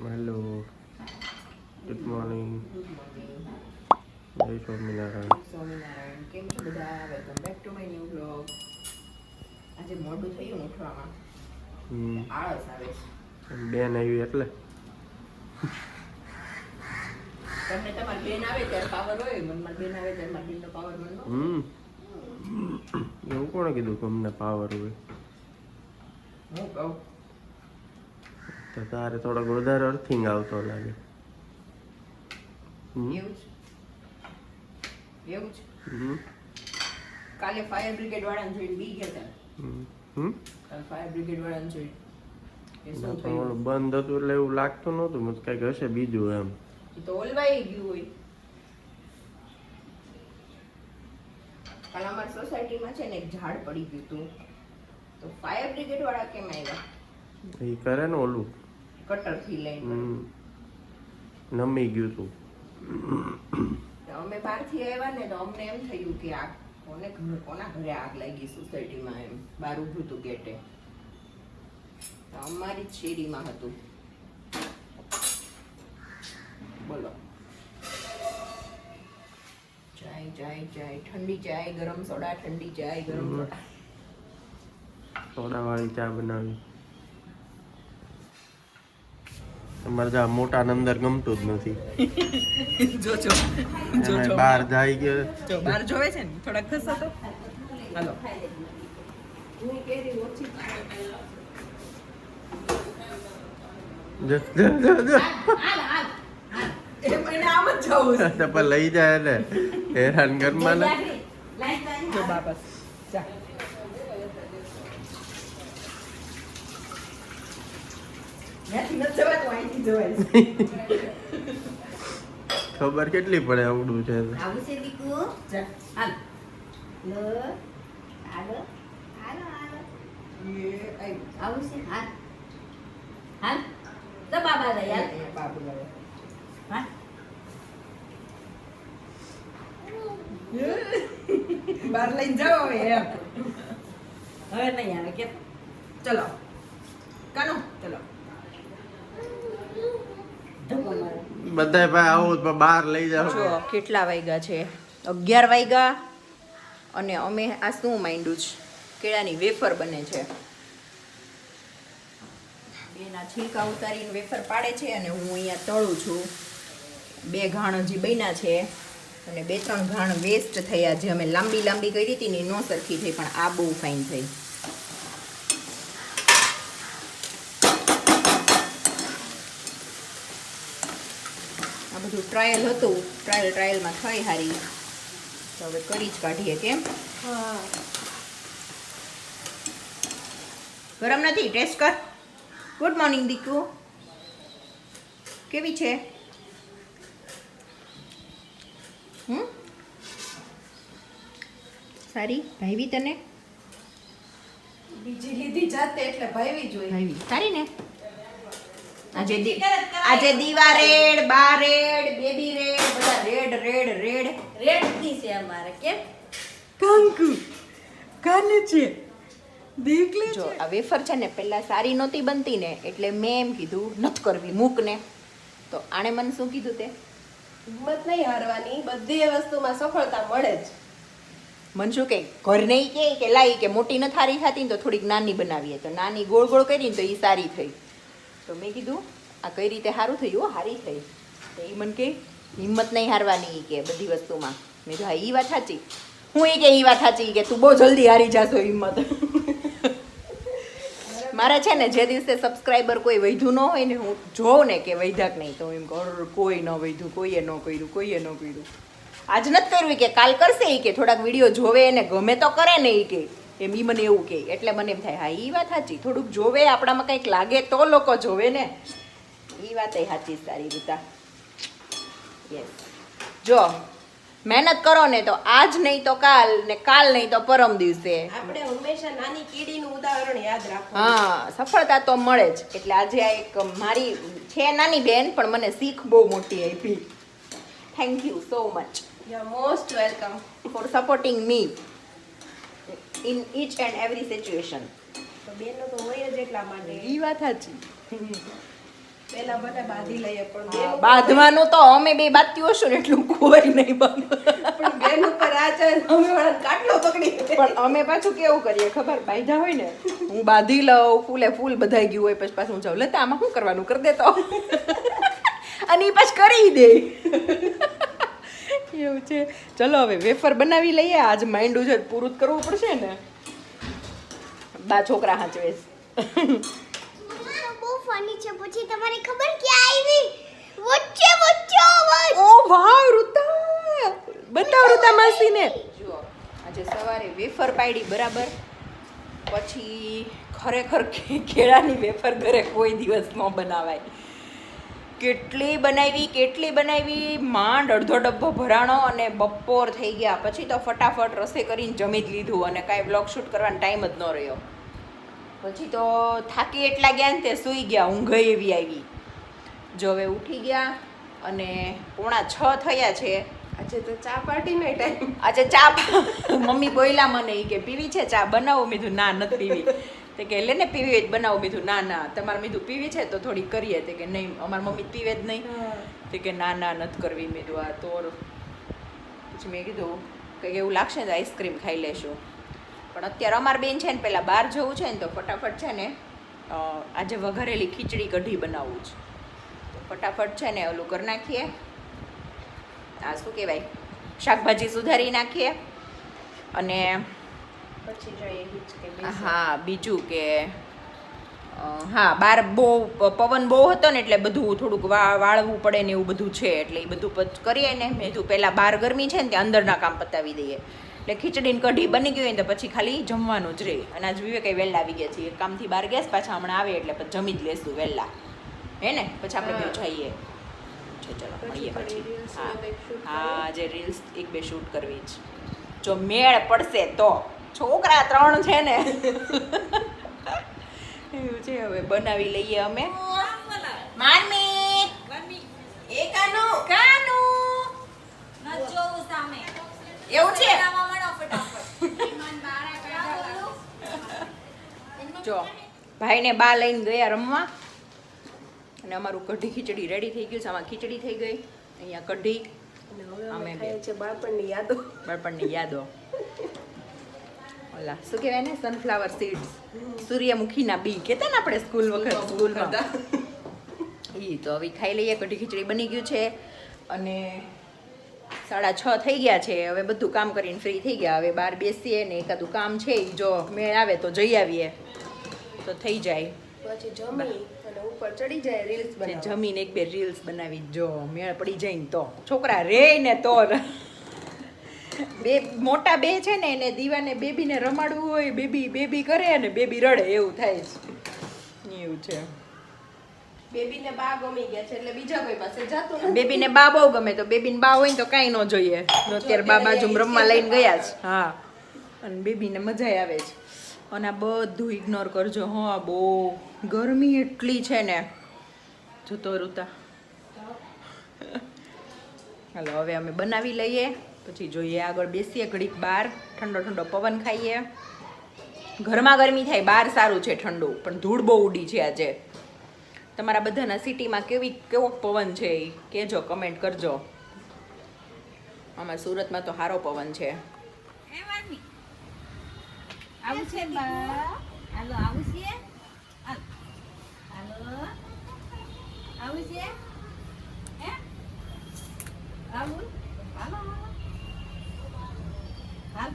Hello, good morning. Good morning. જય સ્વામિનારાયણ. સ્વામિનારાયણ. કેમ છો બધા? Welcome back to my new blog. આજે મોડું થયું ઉઠવામાં. આળસ આવે છે. બેન આવી એટલે તમને તમારી બેન આવે ત્યારે પાવર હોય, મને મારી બેન આવે ત્યારે મારી બેનનો પાવર મને ન હોય. એવું કોણે કીધું કે અમને પાવર હોય? હું કહું તો તારે થોડોક વધારે અર્થિંગ આવતો લાગે. એવું છે. કાલે ફાયર બ્રિગેડ વાળાને જોઈને બી ગયા હતા. કાલે ફાયર બ્રિગેડ વાળાને જોઈને કે શું થયું? ઓલું બંધ હતું એટલે એવું લાગતું નહોતું. મને કઈક હશે બીજું એમ. એ તો ઓલવાઈ ગયું હોય. કાલે અમારી સોસાયટીમાં છે ને એક ઝાડ પડી ગયું હતું, તો ફાયર બ્રિગેડ વાળા કેમ આવ્યા? એ કરે ને ઓલું કટર થી લઈને. નમી ગયું તું. અમે બહારથી આવ્યા ને તો અમને એમ થયું કે આ કોના ઘરે આગ લાગી સોસાયટીમાં, એમ બહાર ઊભું હતું ગેટે. તો અમારી જ શેરીમાં હતું. બોલો. ચાય ઠંડી ચાય, ગરમ સોડા, ઠંડી ચાય, ગરમ સોડા. સોડાવાળી ચા બનાવી. તમારે જા મોટા અંદર ગમતું જ નથી. જોજો બહાર જાય કે જો બહાર જોવે છે ને થોડાક ખસો તો હાલો. હું કેરી ઓછી એ મને આમ જ જવું છે. તો પણ લઈ જાય ને હેરાન ઘરમાં ને. જો બાપા જા નથી જવાતું, અહીંથી જવાય. ખબર કેટલી પડે આવડું છે. આવું છે દીકુ? જા હાલ. લો હાલો હાલો હાલો એ આઈ આવું છે હાલ હાલ તો બાબા લઈ હાલ બાબુ લાવે. હા બહાર લઈને જાઓ હવે એમ. હવે નહીં આવે કે ચલો કાનો ચલો. ધક્કો મારો બધાય ભાઈ આવું પણ બહાર લઈ જાવ. જો કેટલા વાગ્યા છે? 11 વાગ્યા. અને અમે આ શું માંડ્યું છે? કેળાની વેફર બને છે. બેના છીલકા ઉતારીને વેફર પાડે છે અને હું અહીંયા તળું છું. 2 ઘાણ હજી બન્યા છે અને 2-3 ઘાણ વેસ્ટ થયા. જે અમે લાંબી કરી હતી ને નો સરખી થઈ, પણ આ બહુ ફાઇન થઈ. આ બધું ટ્રાયલ હતું, ટ્રાયલમાં થઈ હારી. તો હવે કરી જ કાઢીએ. કેમ ગરમ નથી? ટેસ્ટ કર. ગુડ મોર્નિંગ દીકુ. કેવી છે? સારી ભાઈવી તને? બીજી લીધી જાતે એટલે ભાઈવી જોઈએ. ભાઈવી સારી ને? આજે દીવા રેડ, બા રેડ, બેબી રેડ, બધા રેડ. રેડ દી છે અમારે કેમ કંકુ કાને છે દેખ લે. જો આ વેફર છે ને પહેલા સારી નહોતી બનતી ને, એટલે મેં એમ કીધું નથી કરવી, મૂક ને. તો આણે મને શું કીધું તે? હિંમત નહીં હારવાની, બધી વસ્તુમાં સફળતા મળે જ. મને શું કહે, ઘર નહીં કે લાઈ કે મોટી ન થારી થતી ને તો થોડીક નાની બનાવીએ. તો નાની ગોળ કરીને તો એ સારી થઈ. તો મેં કીધું આ કઈ રીતે સારું થયું? સારી થઈ. તો એ મને કહે હિંમત નહીં હારવાની કે બધી વસ્તુમાં. મેં કીધું હા એ વાત સાચી. હું એ વાત સાચી કે તું બહુ જલ્દી હારી જાશો હિંમત. મારે છે ને જે દિવસે સબસ્ક્રાઈબર કોઈ વધ્યું ન હોય ને, હું જોઉં ને કે વૈધાક નહીં, તો એમ કહું કોઈ ન વધ્યું, કોઈએ ન કર્યું. આજ નથી કર્યું કે કાલ કરશે કે થોડાક વિડીયો જોવે એને ગમે તો કરે ને કે એમ. ઈ મને એવું કહે એટલે મને એમ થાય હા એ વાત સાચી. થોડુંક જોવે, આપણામાં કંઈક લાગે તો લોકો જોવે ને. એ વાત સાચી સારી રીતા. યસ. જો મહેનત કરો ને તો આજ નહીં તો કાલ, ને કાલ નહીં તો પરમ દિવસે. આપણે હંમેશા નાની કીડીનું ઉદાહરણ યાદ રાખવું. હા, સફળતા તો મળે જ. એટલે આજે આ એક મારી છે નાની બેન, પણ મને શીખ બહુ મોટી આપી. Thank you so much. You are most welcome four supporting me in each and every situation. તો બેનો તો હોય જ એટલા માટે. એ વાત સાચી. પેલા ભલે બાંધી લઈએ પણ બાંધવાનું તો અમે બે બાંધતી હશું ને એટલું કોઈ નહીં બાંધવું પણ બેન ઉપર આ છે અમે વાળા કાટલો પકડી પણ અમે પાછું કેવું કરીએ ખબર બાંધ્યા હોય ને હું બાંધી લઉં ફૂલે ફૂલ બધાઈ ગયું હોય પછી પાછું હું જાઉં લેતા આમાં શું કરવાનું કરી દેતો અને એ પાછું કરી દે એવું છે. ચલો હવે વેફર બનાવી લઈએ. આજ માંડ્યું છે પૂરું જ કરવું પડશે ને. બા છોકરા હાચવે બહુ ફની છે. પછી તમારી ખબર ક્યાં આવી? વચ્ચે વચ્ચે અવાજ. ઓ વાહ રુતા, બતાવ રુતા માસીને. જુઓ આજે સવારે વેફર પાડી બરાબર, પછી ખરેખર કેળાની વેફર ઘરે કોઈ દિવસ ન બનાવાય. કેટલી બનાવી માંડ અડધો ડબ્બો ભરાણો અને બપોર થઈ ગયા પછી તો ફટાફટ રસોઈ કરીને જમી જ લીધું અને કાંઈ બ્લોગ શૂટ કરવાનો ટાઈમ જ ન રહ્યો. પછી તો થાકી એટલા ગયા ને તે સૂઈ ગયા, ઊંઘ એવી આવી. જો હવે ઉઠી ગયા અને 5:45 થયા છે. આજે તો ચા પાર્ટીનો ટાઈમ. આજે ચા મમ્મી બોલ્યા મને ઈ કે પીવી છે ચા બનાવો? મીધું ના નથી પીવી. તે કે લે ને પીવી જ બનાવો. મીધું ના તમારે મીધું પીવી છે તો થોડી કરીએ. તે કે નહીં અમારી મમ્મી પીવે જ નહીં. તે કે ના નથી કરવી. મીધું આ તો પછી મેં કીધું કંઈક એવું લાગશે ને તો આઈસ્ક્રીમ ખાઈ લેશું. પણ અત્યારે અમારી બેન છે ને પહેલાં બહાર જવું છે ને તો ફટાફટ છે ને આજે વઘારેલી ખીચડી કઢી બનાવવું છે. તો ફટાફટ છે ને ઓલું કરી નાખીએ, આ શું કહેવાય, શાકભાજી સુધારી નાખીએ. અને પછી જોઈએ હિચકે હા બીજું કે હા બહાર બહુ પવન બહુ હતો ને એટલે બધું થોડુંક વાળવું પડે ને એવું બધું છે. એટલે એ બધું કરીએ ને. મેં કીધું પહેલાં બહાર ગરમી છે ને ત્યાં અંદરના કામ પતાવી દઈએ. એટલે ખીચડીને કઢી બની ગઈ હોય ને તો પછી ખાલી જમવાનું જ રહે. અને આજ વિવેક વહેલા આવી ગયા છીએ કામથી બહાર ગયા, પાછા હમણાં આવે એટલે પછી જમી જ લેશું વહેલા, હે ને? પછી આપણે બે જઈએ. ચલો મળીએ પછી. હા આજે રીલ્સ 1-2 શૂટ કરવી જ. જો મેળ પડશે તો. છોકરા 3 છે ને એવું છે. હવે બનાવી લઈએ અમે. માનમી એ કાનુ એવું છે. જો ભાઈને બા લઈને ગયા રમવા અને અમારું કઢી ખીચડી રેડી થઈ ગયું છે. આમાં ખીચડી થઈ ગઈ, અહીંયા કઢી. અમે બે છે બાળપણની યાદો. બાળપણની યાદો. ઓલા શું કહેવાય ને, સનફ્લાવર સીડ્સ, સૂર્યમુખીના બી કહેતા ને આપણે સ્કૂલમાં. એ તો હવે ખાઈ લઈએ. કઢી ખીચડી બની ગયું છે અને 6:30 થઈ ગયા છે. હવે બધું કામ કરીને ફ્રી થઈ ગયા. હવે બહાર બેસીએ ને એકાદું કામ છે એ જો મેળ આવે તો જઈ આવીએ તો થઈ જાય. પછી જમી અને ઉપર ચડી જાય રીલ્સ બનાવવા. જમીને 1-2 રીલ્સ બનાવી જો મેળ પડી જાય ને તો. છોકરા રે ને તો બે મોટા બે છે ને એને દીવાને બેબીને રમાડવું હોય, બેબી કરે અને બેબી રડે એવું થાય છે. એવું છે. બેબીને બા ગમી ગયા છે એટલે બીજા કોઈ પાસે જાતું નથી. બેબીને બા બહુ ગમે તો બેબીને બા હોય ને તો કાંઈ ન જોઈએ. અત્યારે બા બાજુ રમવા લઈને ગયા છે. હા અને બેબીને મજા આવે છે. અને આ બધું ઇગ્નોર કરજો. હા બહુ ગરમી એટલી છે ને. જોતો ઋતા. હાલો હવે અમે બનાવી લઈએ પછી જોઈએ આગળ. બેસીએ ઘડીક બહાર, ઠંડો પવન ખાઈએ. ઘરમાં ગરમી થાય, બહાર સારું છે ઠંડુ, પણ ધૂળ બહુ ઉડી છે આજે. તમારા બધાના સિટીમાં કેવો પવન છે એ કહેજો, કમેન્ટ કરજો. અમારા સુરતમાં તો સારો પવન છે. આવું છે બા. હાલો આવું છે. હાલો આવું છે. હે આવું. હાલો હાલ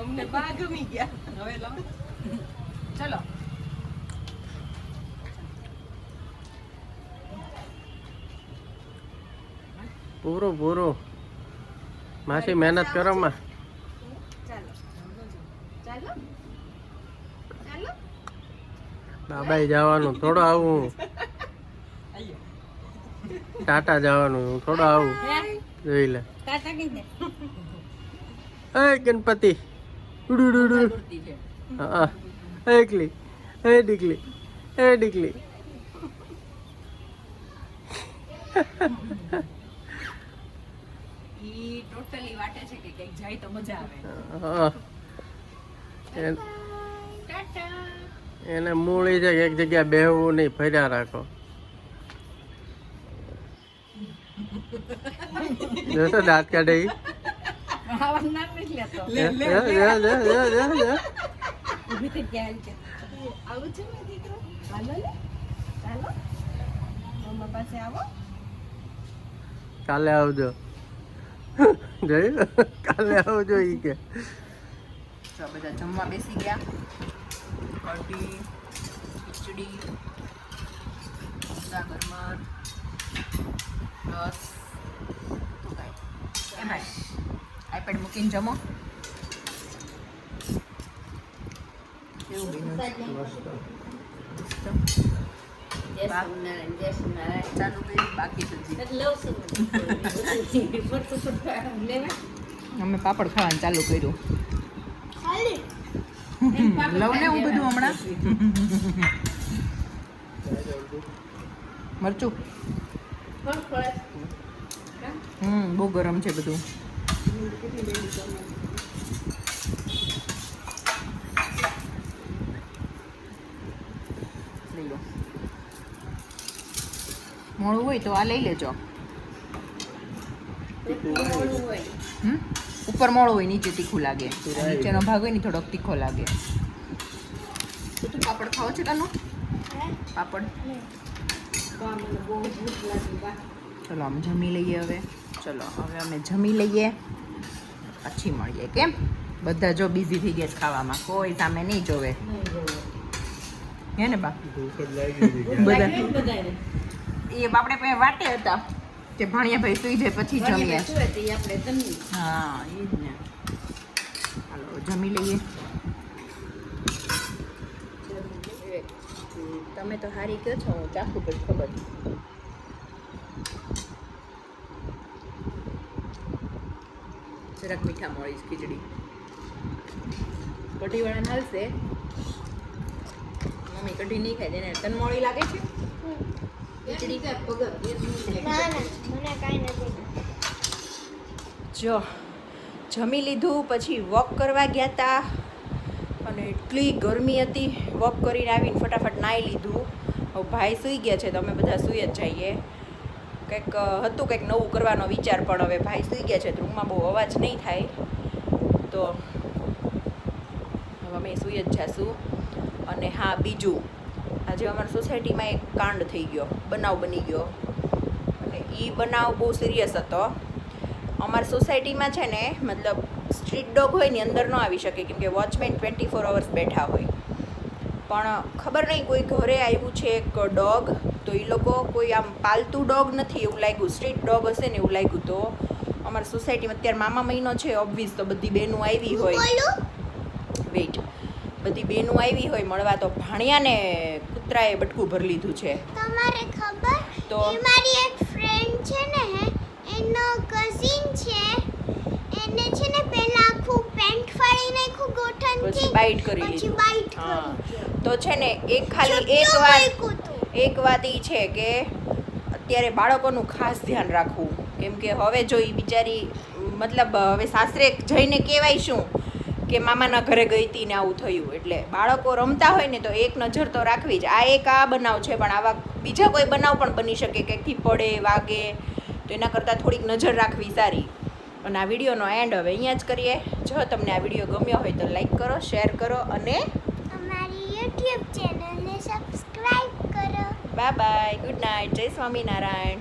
અમને બા ગમી ગયા. હવે લો ચલો. પૂરો માસી મહેનત કરો માં. બાબાઈ જવાનું થોડો આવું, ટાટા જવાનું થોડો આવું. જોઈ લે. ટાટા કહી દે. એ ગણપતિ હા એકલી ડીકલી ઈ ટોટલી વાટે છે કે કઈક જાય તો મજા આવે. હા. ટાટા. એને મૂળી છે કે એક જગ્યાએ બેહવું નહીં, ફર્યા રાખો. જોશો દાંત કાઢે ઈ? આવા નામ નથી લેતો. લે. ઊભી થઈ ગયા છે. આવું છે ને દીકરો? હાલો ને. ચાલો. મમ્મા પાસે આવો. કાલે આવજો. જોયું? કાલે આવજો ઈ કે. તો બધા જમવા બેસી ગયા. કઢી, ખીચડી, ગરમર, રસ. તો કાંઈ એમાં આઈપેડ મૂકીને જમો. કેવું બન્યું છે? જય સ્વામિનારાયણ, જય સ્વામિનારાયણ. ચાલુ કર્યું, બાકી તો હજી. એટલે લઉં છું. ફટફટ લેવા. અમે પાપડ ખાવાનું ચાલુ કર્યું. ખાલી લઉં ને હું બધું હમણાં. મરચું. બહુ ગરમ છે બધું. લઈ લો. મોડું હોય તો આ લઈ લેજો. હમ? ઉપર મોળું હોય, નીચે તીખું લાગે. નીચેનો ભાગ હોય ને થોડોક તીખો લાગે. તું પાપડ ખાવો છે કાનો? પાપડ. ચલો આમ જમી લઈએ હવે. ચલો હવે અમે જમી લઈએ, પછી મળીએ. કેમ બધા જો બિઝી થઈ ગયા છે ખાવામાં, કોઈ સામે નહીં જોવે. હે ને બા? બધા એ આપણે પાસે વાટે હતા કે ભાણિયાભાઈ સુઈ જાય પછી જમીએ. હા એ જ ને. હાલો જમી લઈએ. તમે તો હારી કહો છો, હું ચાખું પછી ખબર. જરાક મીઠા મોળી ખીચડી. કઢીવાળાને હાલશે. મમ્મી કઢી નહીં ખાય, તેને તન મોળી લાગે છે. ના ના મને કાંઈ નથી. જો જમી લીધું પછી વોક કરવા ગયા હતા અને એટલી ગરમી હતી. વોક કરીને આવીને ફટાફટ નાહી લીધું. હવે ભાઈ સૂઈ ગયા છે તો અમે બધા સૂઈ જ જઈએ. કંઈક હતું કંઈક નવું કરવાનો વિચાર, પણ હવે ભાઈ સૂઈ ગયા છે તો રૂમમાં બહુ અવાજ નહીં થાય તો હવે અમે સૂઈ જ જાશું. અને હા બીજું, આજે અમારી સોસાયટીમાં એક કાંડ થઈ ગયો, બનાવ બની ગયો. અને એ બનાવ બહુ સિરિયસ હતો. અમારી સોસાયટીમાં છે ને, મતલબ સ્ટ્રીટ ડોગ હોય ને અંદર ન આવી શકે કેમ કે વોચમેન 24 અવર્સ બેઠા હોય. પણ ખબર નહીં કોઈ ઘરે આવ્યું છે એક ડોગ, તો એ લોકો કોઈ આમ પાલતુ ડોગ નથી એવું લાગ્યું, સ્ટ્રીટ ડોગ હશે ને એવું લાગ્યું. તો અમારી સોસાયટીમાં અત્યારે મામા મહિનો છે ઓબ્વિયસ, તો બધી બહેનો આવી હોય. વેઇટ, બધી બહેનો આવી હોય મળવા, તો ભાણિયાને કૂતરાએ બટકું ભરી લીધું છે. તમારે ખબર તો એ મારી એક ફ્રેન્ડ છે ને, એનો કઝિન છે, એને છે ને પહેલા આખું પેન્ટ ફાડી નાખ્યું ગોઠણથી, પછી બાઈટ કરી પછી લીધું. બાઈટ હા. કરી. તો છે ને એક ખાલી એક વાત એ છે કે અત્યારે બાળકોનું ખાસ ધ્યાન રાખવું. કેમ કે હવે જો એ બિચારી મતલબ હવે સાસરે જઈને કહેવાય શું કે મામાના ઘરે ગઈ હતી ને આવું થયું. એટલે બાળકો રમતા હોય ને તો એક નજર તો રાખવી જ. આ એક આ બનાવ છે, પણ આવા બીજા કોઈ બનાવ પણ બની શકે, કંઈકથી પડે વાગે, તો એના કરતાં થોડીક નજર રાખવી સારી. અને આ વિડીયોનો એન્ડ હવે અહીંયા જ કરીએ. જો તમને આ વિડીયો ગમ્યો હોય તો લાઈક કરો, શેર કરો અને અમારી YouTube ચેનલને સબસ્ક્રાઇબ કરો. બાય બાય, ગુડ નાઇટ, જય સ્વામિનારાયણ.